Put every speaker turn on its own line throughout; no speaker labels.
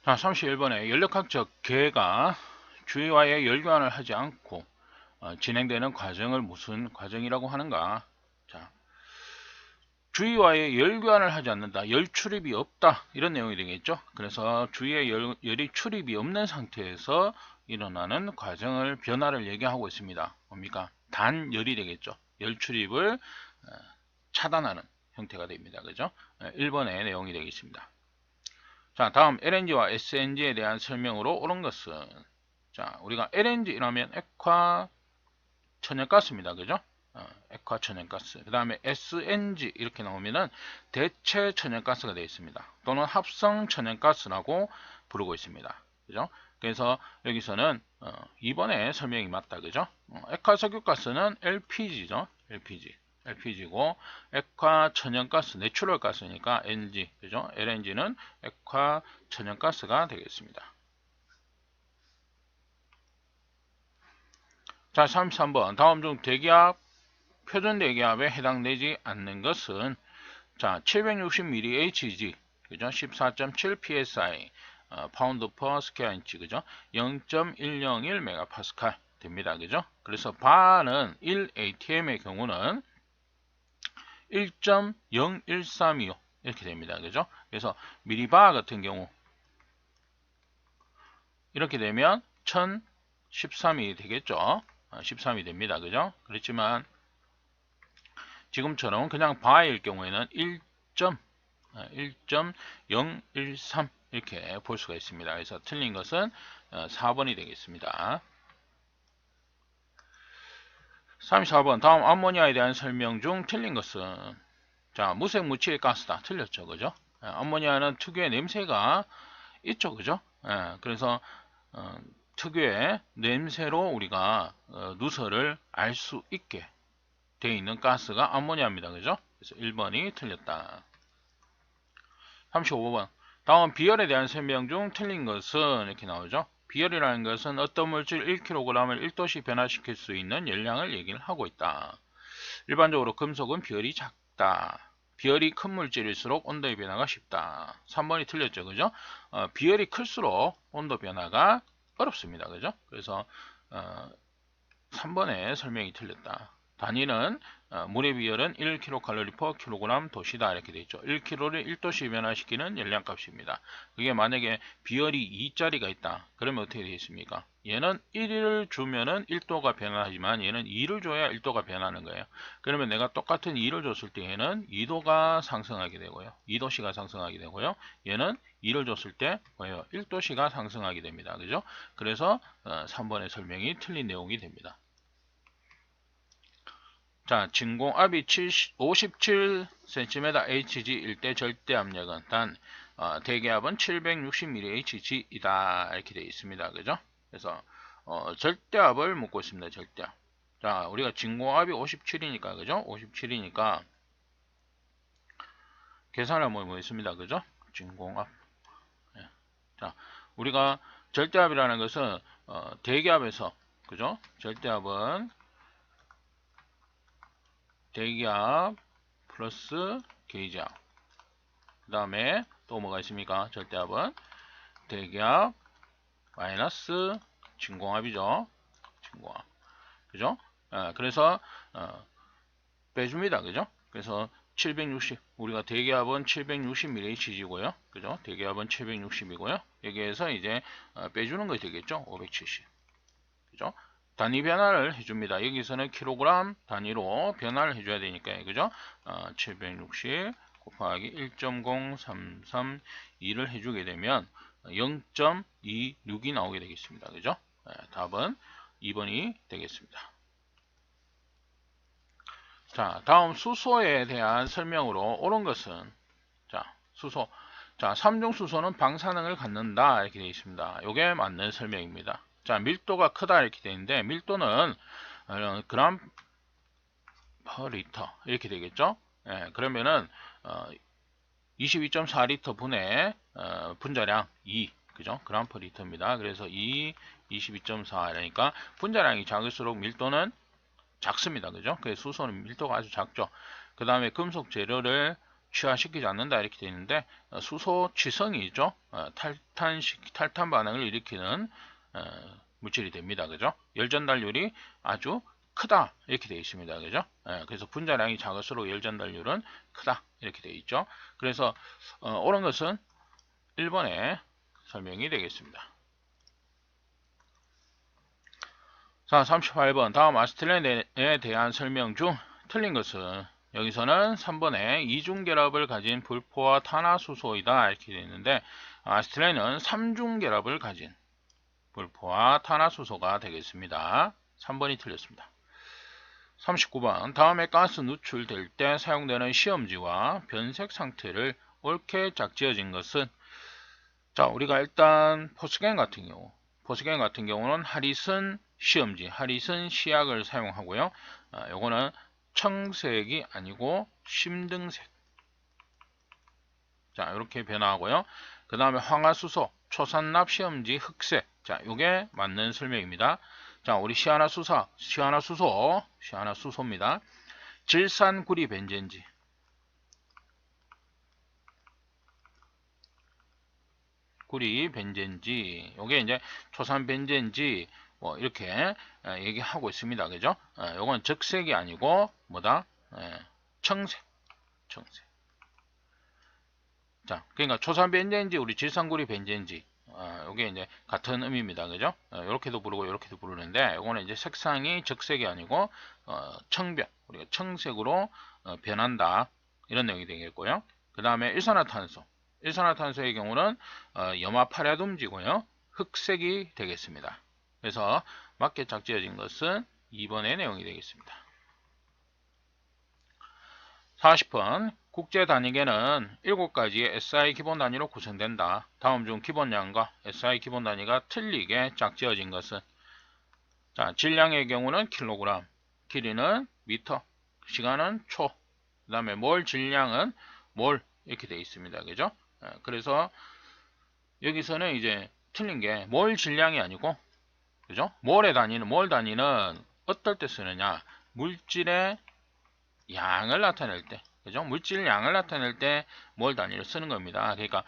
자, 31번에 연력학적 계가 주위와의 열교환을 하지 않고 진행되는 과정을 무슨 과정이라고 하는가? 자, 주위와의 열교환을 하지 않는다. 열 출입이 없다. 이런 내용이 되겠죠. 그래서 주위에 열이 출입이 없는 상태에서 일어나는 과정을 변화를 얘기하고 있습니다. 뭡니까? 단열이 되겠죠. 열 출입을 차단하는 형태가 됩니다. 그죠? 1번의 내용이 되겠습니다. 자, 다음 LNG와 SNG에 대한 설명으로 옳은 것은, 자, 우리가 LNG 이라면 액화 천연가스입니다. 그죠? 액화 천연가스. 그 다음에 SNG 이렇게 나오면은 대체 천연가스가 되어 있습니다. 또는 합성 천연가스라고 부르고 있습니다. 그죠? 그래서 여기서는 2번에 설명이 맞다. 그죠? 액화 석유가스는 LPG죠. LPG고 액화 천연가스, 내추럴 가스니까 NG, 그죠? LNG는 액화 천연가스가 되겠습니다. 자, 33번. 다음 중 대기압, 표준 대기압에 해당되지 않는 것은, 자, 760ml HG, 그죠? 14.7 psi, 파운드 퍼 스퀘어 인치, 그죠? 0.101 메가파스칼 됩니다. 그죠? 그래서 바는 1 ATM의 경우는 1.0135 이렇게 됩니다. 그죠? 그래서 미리바 같은 경우 이렇게 되면 1013이 되겠죠. 13이 됩니다. 그죠? 그렇지만 지금처럼 그냥 바일 경우에는 1.013 이렇게 볼 수가 있습니다. 그래서 틀린 것은 4번이 되겠습니다. 34번. 다음 암모니아에 대한 설명 중 틀린 것은, 자, 무색 무취의 가스다. 틀렸죠. 그죠? 암모니아는 특유의 냄새가 있죠. 그죠? 그래서 특유의 냄새로 우리가 누설을 알 수 있게 되어 있는 가스가 암모니아입니다. 그죠? 그래서 1번이 틀렸다. 35번. 다음 비열에 대한 설명 중 틀린 것은 이렇게 나오죠. 비열이라는 것은 어떤 물질 1kg을 1도씨 변화시킬 수 있는 열량을 얘기를 하고 있다. 일반적으로 금속은 비열이 작다. 비열이 큰 물질일수록 온도의 변화가 쉽다. 3번이 틀렸죠. 그죠? 비열이 클수록 온도 변화가 어렵습니다. 그죠? 그래서 3번에 설명이 틀렸다. 단위는 물의 비열은 1kcal/kg 도시다 이렇게 되어 있죠. 1kg를 1도씨 변화시키는 열량값입니다. 그게 만약에 비열이 2짜리가 있다. 그러면 어떻게 되겠습니까? 얘는 1을 주면은 1도가 변하지만 얘는 2를 줘야 1도가 변하는 거예요. 그러면 내가 똑같은 2를 줬을 때 얘는 2도가 상승하게 되고요. 2도씨가 상승하게 되고요. 얘는 2를 줬을 때 뭐예요? 1도씨가 상승하게 됩니다. 그죠? 그래서 3번의 설명이 틀린 내용이 됩니다. 자, 진공압이 57cm Hg일 때 절대 압력은 단 대기압은 760ml Hg이다 이렇게 되어 있습니다. 그죠? 그래서 절대압을 묻고 있습니다. 절대압. 자, 우리가 진공압이 57이니까 그죠? 57이니까 계산을 한번 보겠습니다. 그죠? 진공압. 예. 자, 우리가 절대압이라는 것은 대기압에서 그죠? 절대압은 대기압 플러스 게이지압. 그 다음에 또 뭐가 있습니까? 절대압은 대기압 마이너스 진공압이죠. 진공압. 그죠? 그래서 빼줍니다. 그죠? 그래서 760 우리가 대기압은 760mHg고요. 그죠? 대기압은 760이고요. 여기에서 이제 빼주는 것이 되겠죠. 570. 그죠? 단위 변화를 해줍니다. 여기서는 킬로그램 단위로 변화를 해줘야 되니까요. 그죠? 760 곱하기 1.0332를 해주게 되면 0.26이 나오게 되겠습니다. 그죠? 답은 2번이 되겠습니다. 자, 다음 수소에 대한 설명으로 옳은 것은, 자, 수소. 자, 3중 수소는 방사능을 갖는다 이렇게 되어 있습니다. 이게 맞는 설명입니다. 자, 밀도가 크다 이렇게 되어 있는데 밀도는 그램 퍼 리터 이렇게 되겠죠. 그러면은 22.4리터 분의 분자량 2 그죠? 그램 퍼 리터입니다. 그래서 22.4 그러니까 분자량이 작을수록 밀도는 작습니다. 그죠? 그래서 수소는 밀도가 아주 작죠. 그 다음에 금속 재료를 취하시키지 않는다 이렇게 되어 있는데 수소 취성이죠. 탈탄 반응을 일으키는 물질이 됩니다. 그죠? 열 전달률이 아주 크다 이렇게 되어 있습니다. 그죠? 그래서 분자량이 작을수록 열 전달률은 크다 이렇게 되어 있죠. 그래서 옳은 것은 1번에 설명이 되겠습니다. 자, 38번 다음 아세틸렌에 대한 설명 중 틀린 것은 여기서는 3번에 이중결합을 가진 불포화 탄화수소이다 이렇게 되어 있는데 아세틸렌은 3중결합을 가진 불포화 탄화수소가 되겠습니다. 3번이 틀렸습니다. 39번 다음에 가스 누출될 때 사용되는 시험지와 변색 상태를 옳게 짝지어진 것은 자 우리가 일단 포스겐 같은 경우는 하리슨 시험지, 하리슨 시약을 사용하고요. 요거는 청색이 아니고 심등색. 자, 이렇게 변화하고요. 그 다음에 황화수소, 초산납 시험지 흑색. 자, 요게 맞는 설명입니다. 자, 우리 시아나수소입니다. 질산구리 벤젠지. 구리 벤젠지. 요게 이제 초산 벤젠지 뭐 이렇게 얘기하고 있습니다. 그죠? 요건 적색이 아니고 뭐다? 청색. 자, 그러니까 초산 벤젠지, 우리 질산구리 벤젠지. 요게 이제 같은 의미입니다. 그죠? 요렇게도 부르고 요렇게도 부르는데 요거는 이제 색상이 적색이 아니고 청변. 우리가 청색으로 변한다. 이런 내용이 되겠고요. 그 다음에 일산화탄소의 경우는 염화파라둠지고요. 흑색이 되겠습니다. 그래서 맞게 짝지어진 것은 2번의 내용이 되겠습니다. 40번 국제 단위계는 7가지의 SI 기본 단위로 구성된다. 다음 중 기본량과 SI 기본 단위가 틀리게 짝지어진 것은 자, 질량의 경우는 킬로그램, 길이는 미터, 시간은 초, 그 다음에 몰 질량은 몰 이렇게 되어 있습니다. 그죠? 그래서 여기서는 이제 틀린 게 몰 질량이 아니고 그죠? 몰 단위는 어떨 때 쓰느냐? 물질의 양을 나타낼 때, 그죠? 물질 양을 나타낼 때 몰 단위를 쓰는 겁니다. 그러니까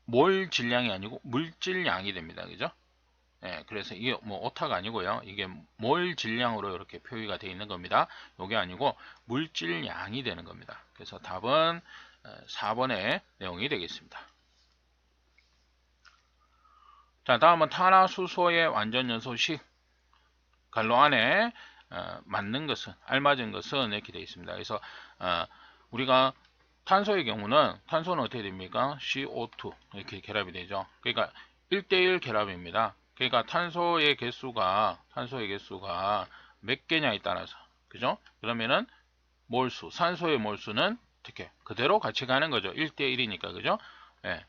몰 질량이 아니고 물질량이 됩니다. 그죠? 그래서 이게 뭐 오타가 아니고요. 이게 몰 질량으로 이렇게 표기가 되어 있는 겁니다. 이게 아니고 물질량이 되는 겁니다. 그래서 답은 4번의 내용이 되겠습니다. 자, 다음은 탄화수소의 완전연소식 갈로 안에 맞는 것은 알맞은 것은 이렇게 되어 있습니다. 그래서 우리가 탄소의 경우는 탄소는 어떻게 됩니까? CO2 이렇게 결합이 되죠. 그러니까 1대1 결합입니다. 그러니까 탄소의 개수가 몇 개냐에 따라서 그죠? 그러면은 몰수, 산소의 몰수는 어떻게 그대로 같이 가는 거죠. 1대1이니까 그죠? 예.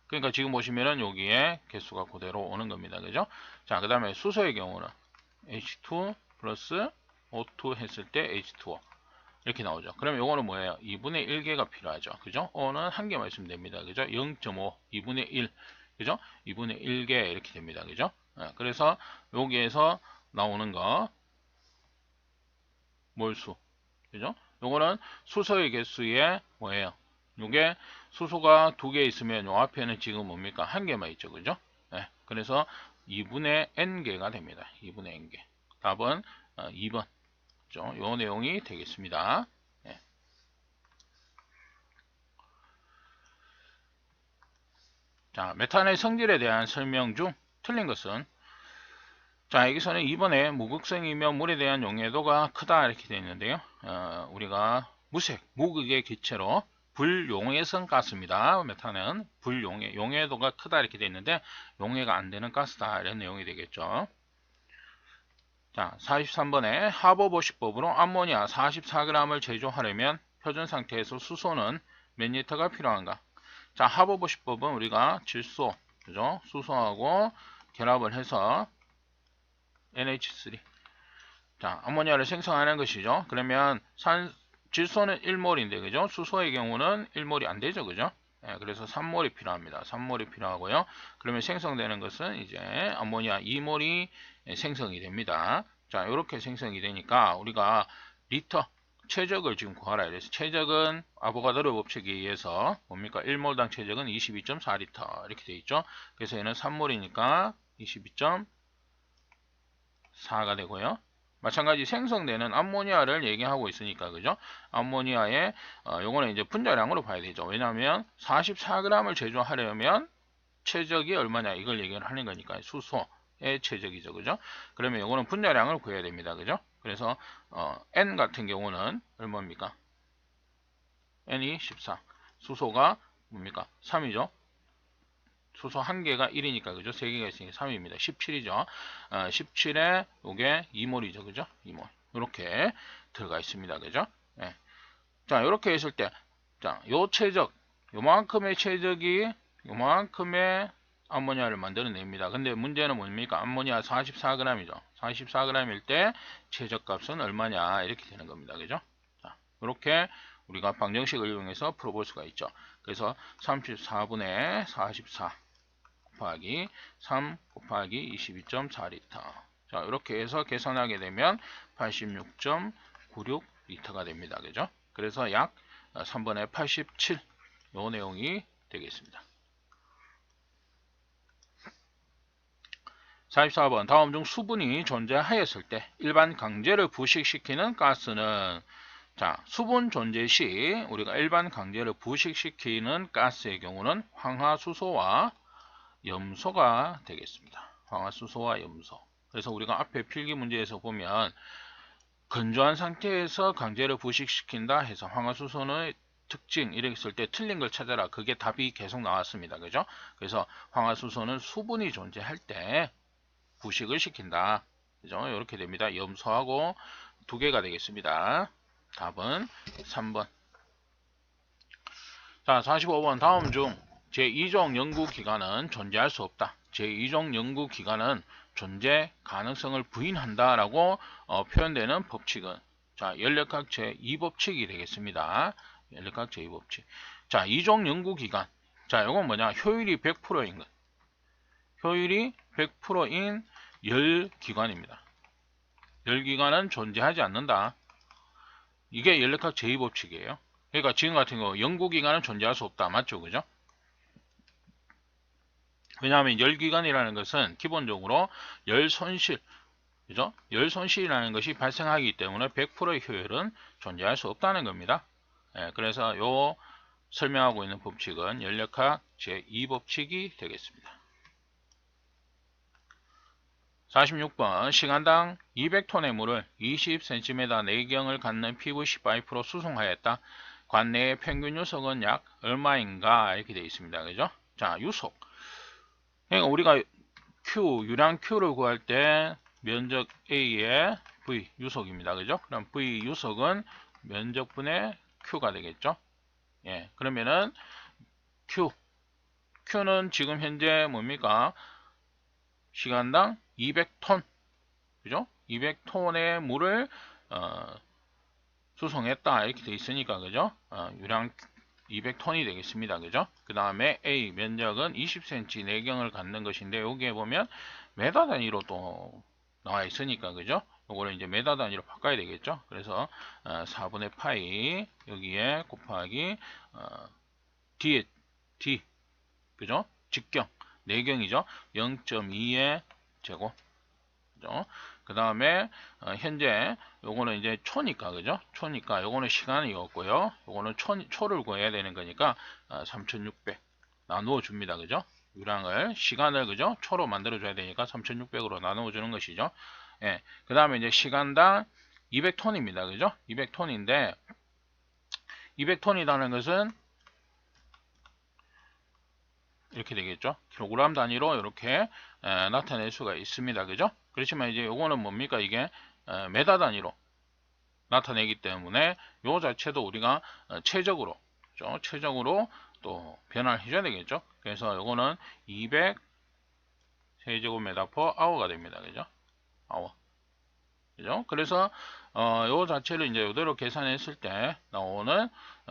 그러니까 지금 보시면은 여기에 개수가 그대로 오는 겁니다. 그죠? 자, 그 다음에 수소의 경우는 H2 플러스 O2 했을 때 H2O 이렇게 나오죠. 그러면 요거는 뭐예요? 2분의 1개가 필요하죠. 그죠? O는 한 개만 있으면 됩니다. 그죠? 0.5, 2분의 1, 그죠? 2분의 1개 이렇게 됩니다. 그죠? 그래서 여기에서 나오는 거 몰수, 그죠? 요거는 수소의 개수에 뭐예요? 요게 수소가 2개 있으면 요 앞에는 지금 뭡니까? 한 개만 있죠. 그죠? 그래서 2분의 n개가 됩니다. 2분의 n개. 답은 2번. 요 내용이 되겠습니다. 자, 메탄의 성질에 대한 설명 중 틀린 것은 자, 여기서는 2번에 무극성이며 물에 대한 용해도가 크다 이렇게 되어 있는데요. 우리가 무극의 기체로 불용해성 가스입니다. 메탄은 용해도가 크다 이렇게 되어 있는데 용해가 안 되는 가스다 이런 내용이 되겠죠. 자, 43번에 하버보시법으로 암모니아 44g을 제조하려면 표준 상태에서 수소는 몇 리터가 필요한가? 자, 하버보시법은 우리가 질소, 그죠? 수소하고 결합을 해서 NH3. 자, 암모니아를 생성하는 것이죠. 그러면 질소는 1몰인데, 그죠? 수소의 경우는 1몰이 안 되죠, 그죠? 그래서 3몰이 필요합니다. 3몰이 필요하고요. 그러면 생성되는 것은 이제 암모니아 2몰이 생성이 됩니다. 자, 이렇게 생성이 되니까 우리가 리터, 최적을 지금 구하라. 그래서 최적은 아보가드로 법칙에 의해서 뭡니까? 1몰당 최적은 22.4리터 이렇게 되어 있죠. 그래서 얘는 3몰이니까 22.4가 되고요. 마찬가지 생성되는 암모니아를 얘기하고 있으니까 그죠? 암모니아의 요거는 이제 분자량으로 봐야 되죠. 왜냐하면 44g을 제조하려면 최적이 얼마냐 이걸 얘기를 하는 거니까 수소의 최적이죠. 그죠? 그러면 요거는 분자량을 구해야 됩니다. 그죠? 그래서 N 같은 경우는 얼마입니까? N이 14. 수소가 뭡니까? 3이죠. 수소 한 개가 1이니까 그죠? 세 개가 있으니까 3입니다. 17이죠. 17에 요게 2몰이죠. 그죠? 2몰. 이렇게 들어가 있습니다. 그죠? 예. 자, 이렇게 했을 때 자, 요 최적 요만큼의 최적이 요만큼의 암모니아를 만들어냅니다. 근데 문제는 뭡니까? 암모니아 44g이죠. 44g일 때 최적값은 얼마냐 이렇게 되는 겁니다. 그죠? 자, 이렇게 우리가 방정식을 이용해서 풀어볼 수가 있죠. 그래서 34분의 44 곱하기 3 곱하기 22.4리터. 자, 이렇게 해서 계산하게 되면 86.96리터가 됩니다. 그죠? 그래서 약 3번의 87 요 내용이 되겠습니다. 44번 다음 중 수분이 존재하였을 때 일반 강제를 부식시키는 가스는 자, 수분 존재 시 우리가 일반 강제를 부식시키는 가스의 경우는 황화수소와 염소가 되겠습니다. 황화수소와 염소. 그래서 우리가 앞에 필기 문제에서 보면 건조한 상태에서 강제를 부식시킨다 해서 황화수소는 특징 이렇게 했을 때 틀린 걸 찾아라. 그게 답이 계속 나왔습니다. 그죠? 그래서 황화수소는 수분이 존재할 때 부식을 시킨다. 그죠? 이렇게 됩니다. 염소하고 두 개가 되겠습니다. 답은 3번. 자, 45번 다음 중 제2종 연구기관은 존재할 수 없다. 제2종 연구기관은 존재 가능성을 부인한다 라고 표현되는 법칙은 자, 연력학 제2법칙이 되겠습니다. 연력학 제2법칙. 자, 2종 연구기관. 자, 이건 뭐냐? 효율이 100%인 것. 효율이 100%인 열기관입니다. 열기관은 존재하지 않는다. 이게 연력학 제2법칙이에요. 그러니까 지금 같은 거 연구기관은 존재할 수 없다. 맞죠? 그죠? 왜냐하면 열기관이라는 것은 기본적으로 열손실, 그죠? 열손실이라는 것이 발생하기 때문에 100%의 효율은 존재할 수 없다는 겁니다. 예, 그래서 요 설명하고 있는 법칙은 연력학 제2법칙이 되겠습니다. 46번 시간당 200톤의 물을 20cm 내경을 갖는 PVC 파이프로 수송하였다. 관내의 평균 유속은 약 얼마인가 이렇게 되어 있습니다. 그죠? 자, 유속. 그러니까 우리가 Q, 유량 Q를 구할 때 면적 A의 V 유속입니다. 그죠? 그럼 V 유속은 면적분의 Q가 되겠죠? 예, 그러면은 Q는 지금 현재 뭡니까? 시간당 200톤, 그죠? 200톤의 물을 수송했다 이렇게 돼 있으니까 그죠? 유량 200톤이 되겠습니다. 그죠? 그 다음에 A 면적은 20cm 내경을 갖는 것인데 여기에 보면 메다 단위로 또 나와 있으니까 그죠? 요거를 이제 메다 단위로 바꿔야 되겠죠? 그래서 4분의 파이 여기에 곱하기 D에 D 그죠? 직경 내경이죠? 0.2의 제곱 그죠? 그 다음에 현재 요거는 이제 초니까 그죠? 초니까 요거는 시간이었고요. 요거는 초를 구해야 되는 거니까 3600 나누어 줍니다. 그죠? 유량을 시간을 그죠? 초로 만들어 줘야 되니까 3600으로 나누어 주는 것이죠. 예. 그 다음에 이제 시간당 200톤입니다. 그죠? 200톤인데 200톤이라는 것은 이렇게 되겠죠. 킬로그램 단위로 이렇게 나타낼 수가 있습니다. 그죠? 그렇지만 이제 요거는 뭡니까? 이게 메다 단위로 나타내기 때문에 요 자체도 우리가 최적으로 그죠? 최적으로 또 변화를 해줘야 되겠죠. 그래서 요거는 200 세제곱미터 퍼 아워가 됩니다. 그죠? 아워. 그죠? 그래서 요 자체를 이제 이대로 계산했을 때 나오는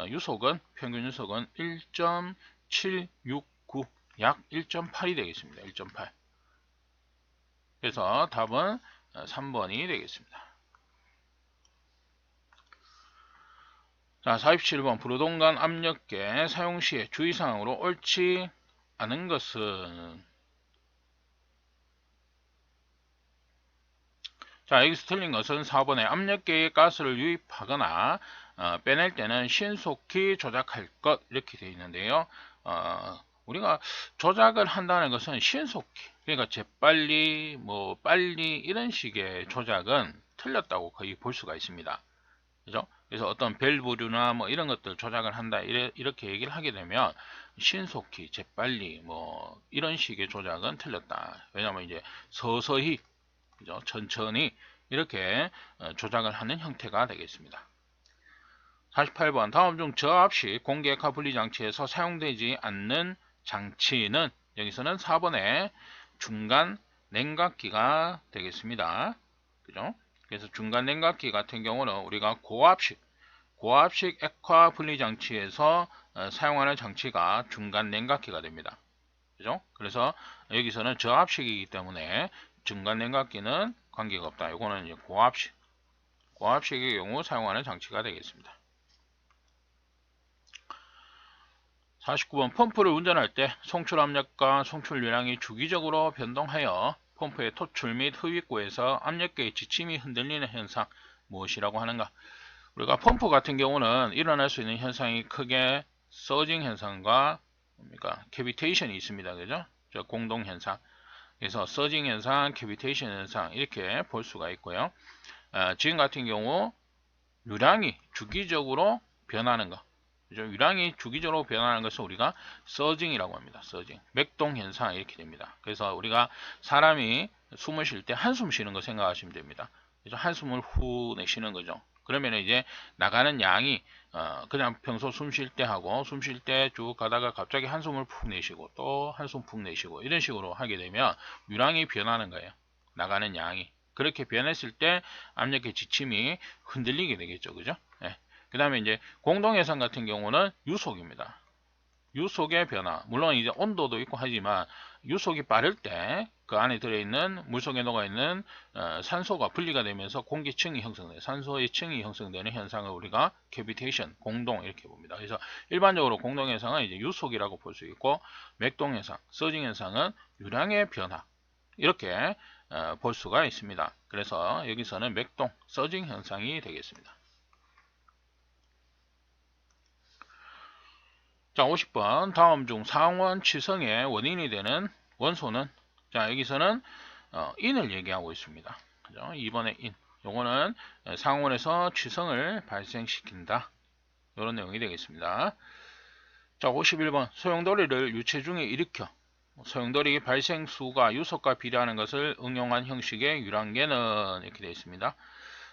유속은 평균 유속은 1.769 약 1.8이 되겠습니다. 1.8. 그래서 답은 3번이 되겠습니다. 자, 47번 부로동간 압력계 사용 시에 주의사항으로 옳지 않은 것은. 자, 여기서 틀린 것은 4번에 압력계에 가스를 유입하거나 빼낼 때는 신속히 조작할 것 이렇게 되어 있는데요. 우리가 조작을 한다는 것은 신속히, 그러니까 재빨리, 뭐 빨리 이런 식의 조작은 틀렸다고 거의 볼 수가 있습니다. 그죠? 그래서 어떤 밸브류나 뭐 이런 것들 조작을 한다 이렇게 얘기를 하게 되면 신속히, 재빨리 뭐 이런 식의 조작은 틀렸다. 왜냐하면 이제 서서히, 그죠? 천천히 이렇게 조작을 하는 형태가 되겠습니다. 48번 다음 중 저압식 공기액화 분리 장치에서 사용되지 않는 장치는, 여기서는 4번에 중간 냉각기가 되겠습니다. 그죠? 그래서 중간 냉각기 같은 경우는 우리가 고압식 액화 분리 장치에서 사용하는 장치가 중간 냉각기가 됩니다. 그죠? 그래서 여기서는 저압식이기 때문에 중간 냉각기는 관계가 없다. 이거는 이제 고압식의 경우 사용하는 장치가 되겠습니다. 49번 펌프를 운전할 때 송출 압력과 송출유량이 주기적으로 변동하여 펌프의 토출 및 흡입구에서 압력계의 지침이 흔들리는 현상 무엇이라고 하는가? 우리가 펌프 같은 경우는 일어날 수 있는 현상이 크게 서징 현상과 캐비테이션이 있습니다. 그죠? 공동 현상. 그래서 서징 현상, 캐비테이션 현상 이렇게 볼 수가 있고요. 지금 같은 경우 유량이 주기적으로 변하는 것. 그죠? 유량이 주기적으로 변하는 것을 우리가 서징이라고 합니다. 서징. 맥동 현상 이렇게 됩니다. 그래서 우리가 사람이 숨을 쉴 때 한숨 쉬는 거 생각하시면 됩니다. 그죠? 한숨을 후 내쉬는 거죠. 그러면 이제 나가는 양이 그냥 평소 숨 쉴 때 하고 숨 쉴 때 쭉 가다가 갑자기 한숨을 푹 내쉬고 또 한숨 푹 내쉬고 이런 식으로 하게 되면 유량이 변하는 거예요. 나가는 양이. 그렇게 변했을 때 압력계 지침이 흔들리게 되겠죠. 그죠? 네. 그 다음에 이제 공동해상 같은 경우는 유속입니다. 유속의 변화. 물론 이제 온도도 있고 하지만 유속이 빠를 때 그 안에 들어있는 물속에 녹아있는 산소가 분리가 되면서 공기층이 형성돼요. 산소의 층이 형성되는 현상을 우리가 캐비테이션, 공동 이렇게 봅니다. 그래서 일반적으로 공동해상은 이제 유속이라고 볼 수 있고 맥동해상, 서징 현상은 유량의 변화 이렇게 볼 수가 있습니다. 그래서 여기서는 맥동, 서징 현상이 되겠습니다. 자, 50번 다음 중 상온 취성의 원인이 되는 원소는, 자 여기서는 인을 얘기하고 있습니다. 그죠? 2번의 인, 요거는 상온에서 취성을 발생시킨다, 이런 내용이 되겠습니다. 자, 51번 소용돌이를 유체 중에 일으켜 소용돌이 발생수가 유속과 비례하는 것을 응용한 형식의 유랑계는 이렇게 되어 있습니다.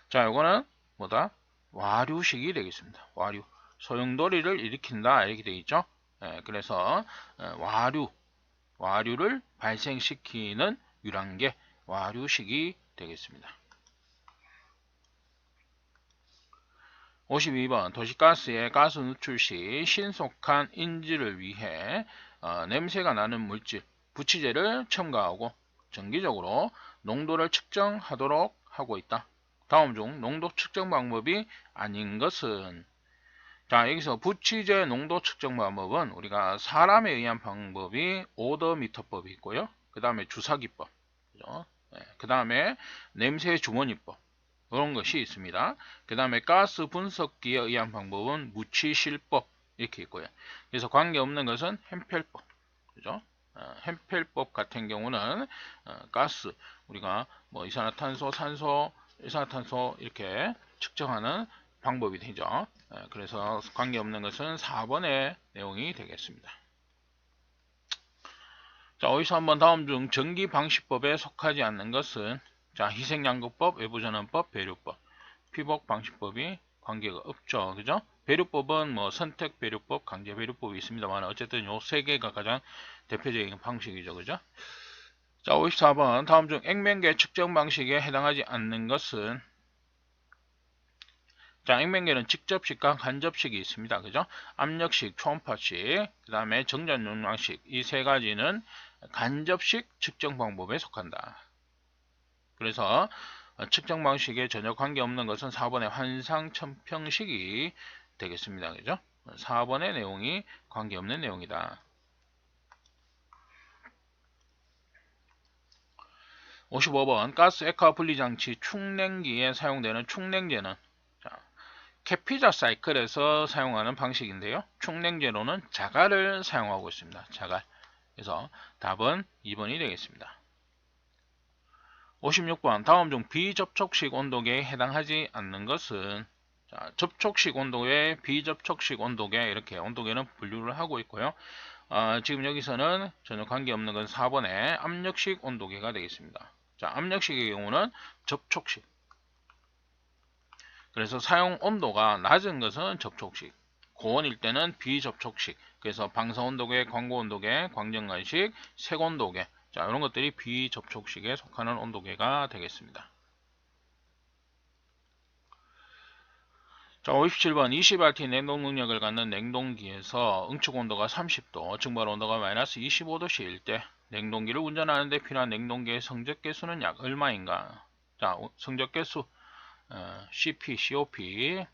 자, 요거는 뭐다? 와류식이 되겠습니다. 와류. 소용돌이를 일으킨다 이렇게 되어 있죠. 그래서 와류를 발생시키는 유랑계, 와류식이 되겠습니다. 52번 도시가스의 가스 누출 시 신속한 인지를 위해 냄새가 나는 물질, 부치제를 첨가하고 정기적으로 농도를 측정하도록 하고 있다. 다음 중 농도 측정 방법이 아닌 것은, 자 여기서 부치제 농도 측정 방법은 우리가 사람에 의한 방법이 오더미터법이 있고요. 그 다음에 주사기법, 그 다음에 냄새 주머니법 이런 것이 있습니다. 그 다음에 가스 분석기에 의한 방법은 무치실법 이렇게 있고요. 그래서 관계없는 것은 햄펠법, 그죠? 햄펠법 같은 경우는 가스, 우리가 뭐 이산화탄소, 산소, 일산화탄소 이렇게 측정하는 방법이 되죠. 그래서 관계없는 것은 4번의 내용이 되겠습니다. 자, 어디서 한번 다음 중 전기방식법에 속하지 않는 것은, 자 희생양극법, 외부전환법, 배류법, 피복방식법이 관계가 없죠. 그죠? 배류법은 뭐 선택배류법, 강제배류법이 있습니다만 어쨌든 요 세 개가 가장 대표적인 방식이죠. 그죠? 자, 54번 다음 중 액면계 측정 방식에 해당하지 않는 것은, 자 액면계는 직접식과 간접식이 있습니다. 그죠? 압력식, 초음파식, 그 다음에 정전용량식, 이 세 가지는 간접식 측정 방법에 속한다. 그래서 측정 방식에 전혀 관계없는 것은 4번의 환상천평식이 되겠습니다. 그죠? 4번의 내용이 관계없는 내용이다. 55번 가스 액화 분리장치 충냉기에 사용되는 충냉제는 캐피자 사이클에서 사용하는 방식인데요. 충냉제로는 자갈을 사용하고 있습니다. 자갈. 그래서 답은 2번이 되겠습니다. 56번 다음 중 비접촉식 온도계에 해당하지 않는 것은 접촉식 온도계, 비접촉식 온도계 이렇게 온도계는 분류를 하고 있고요. 지금 여기서는 전혀 관계없는 건 4번의 압력식 온도계가 되겠습니다. 자, 압력식의 경우는 접촉식. 그래서 사용 온도가 낮은 것은 접촉식, 고온일 때는 비접촉식. 그래서 방사온도계, 광고온도계, 광정관식, 색온도계, 자, 이런 것들이 비접촉식에 속하는 온도계가 되겠습니다. 자, 57번 20RT 냉동 능력을 갖는 냉동기에서 응축 온도가 30도, 증발 온도가 마이너스 25도씨일 때 냉동기를 운전하는 데 필요한 냉동기의 성적 개수는 약 얼마인가? 자, 성적 개수 CP, COP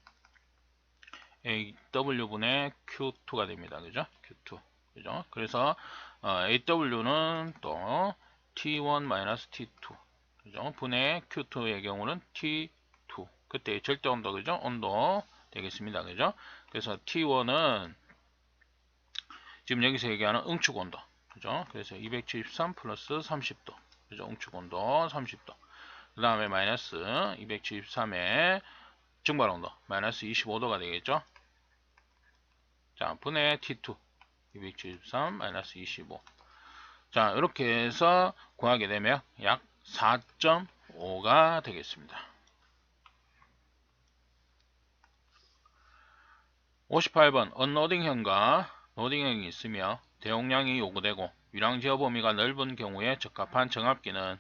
AW분의 Q2가 됩니다. 그죠? Q2. 그죠? 그래서 AW는 또 T1-T2. 그죠? 분의 Q2의 경우는 T2. 그때 절대 온도, 그죠? 온도 되겠습니다. 그죠? 그래서 T1은 지금 여기서 얘기하는 응축 온도. 그죠? 그래서 273 플러스 30도. 그죠? 응축 온도 30도. 그 다음에 마이너스 273에 증발 온도 마이너스 25도가 되겠죠. 자, 분의 T2 273 마이너스 25. 자, 이렇게 해서 구하게 되면 약 4.5가 되겠습니다. 58번 언로딩형과 로딩형이 있으며 대용량이 요구되고 유량 제어 범위가 넓은 경우에 적합한 정압기는,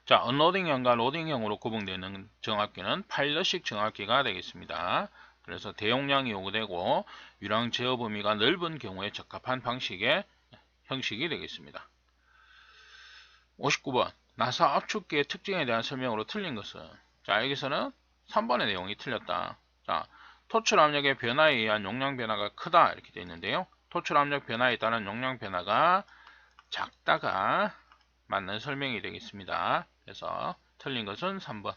자, 언로딩형과 로딩형으로 구분되는 정압기는 파일럿식 정압기가 되겠습니다. 그래서 대용량이 요구되고 유량 제어 범위가 넓은 경우에 적합한 방식의 형식이 되겠습니다. 59번 나사 압축기의 특징에 대한 설명으로 틀린 것은, 자, 여기서는 3번의 내용이 틀렸다. 자, 토출 압력의 변화에 의한 용량 변화가 크다 이렇게 되어 있는데요. 토출 압력 변화에 따른 용량 변화가 작다가 맞는 설명이 되겠습니다. 그래서 틀린 것은 3번.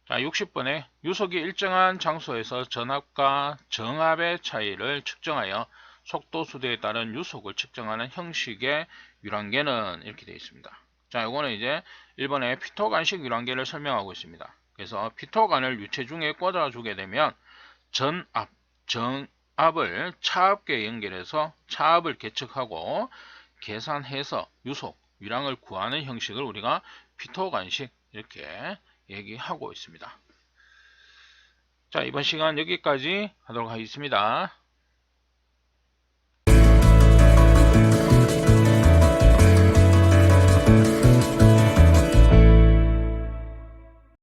자, 60번에 유속이 일정한 장소에서 전압과 정압의 차이를 측정하여 속도 수대에 따른 유속을 측정하는 형식의 유랑계는 이렇게 되어 있습니다. 자, 이거는 이제 1번의 피토간식 유랑계를 설명하고 있습니다. 그래서 피토간을 유체 중에 꽂아주게 되면 전압, 정압을 차압계에 연결해서 차압을 계측하고 계산해서 유속, 유량을 구하는 형식을 우리가 피토간식 이렇게 얘기하고 있습니다. 자, 이번 시간 여기까지 하도록 하겠습니다.